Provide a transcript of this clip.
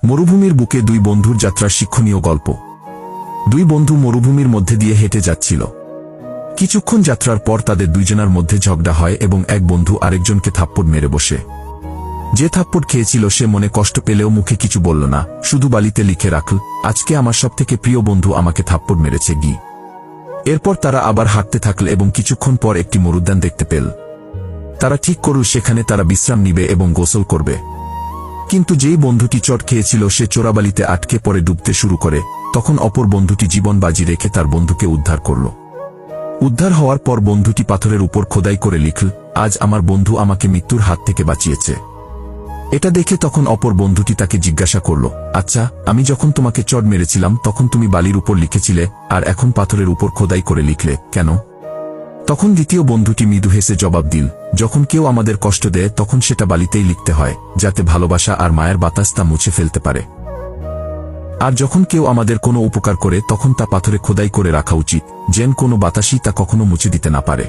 মরুভূমির বুকে দুই বন্ধুর যাত্রার শিক্ষণীয় গল্প। দুই বন্ধু মরুভূমির মধ্যে দিয়ে হেঁটে যাচ্ছিল। কিছুক্ষণ যাত্রার পর তাদের দুইজনের মধ্যে ঝগড়া হয় এবং এক বন্ধু আরেকজনকে থাপ্পড় মেরে বসে। যে থাপ্পড় খেয়েছিল সে মনে কষ্ট পেলেও মুখে কিছু বলল না, শুধু বালিতে লিখে রাখল, আজকে আমার সবথেকে প্রিয় বন্ধু আমাকে থাপ্পড় মেরেছে গি। এরপর তারা আবার হাঁটতে থাকল এবং কিছুক্ষণ পর একটি মরুদ্যান দেখতে পেল। তারা ঠিক করল সেখানে তারা বিশ্রাম নিবে এবং গোসল করবে। কিন্তু যেই বন্ধুটি চট খেয়েছিল সে চোরাবালিতে আটকে পড়ে ডুবতে শুরু করে। তখন অপর বন্ধুটি জীবন বাজি রেখে তার বন্ধুকে উদ্ধার করল। উদ্ধার হওয়ার পর বন্ধুটি পাথরের উপর খোদাই করে লিখল, আজ আমার বন্ধু আমাকে মৃত্যুর হাত থেকে বাঁচিয়েছে। এটা দেখে তখন অপর বন্ধুটি তাকে জিজ্ঞাসা করল, আচ্ছা, আমি যখন তোমাকে চড় মেরেছিলাম তখন তুমি বালির উপর লিখেছিলে, আর এখন পাথরের উপর খোদাই করে লিখলে কেন? তখন দ্বিতীয় বন্ধুটি মৃদু হেসে জবাব দিল, যখন কেউ আমাদের কষ্ট দেয় তখন সেটা বালিতেই লিখতে হয়, যাতে ভালোবাসা আর মায়ের বাতাস তা মুছে ফেলতে পারে। আর যখন কেউ আমাদের কোনো উপকার করে তখন তা পাথরে খোদাই করে রাখা উচিত, যেন কোনো বাতাসই তা কখনো মুছে দিতে না পারে।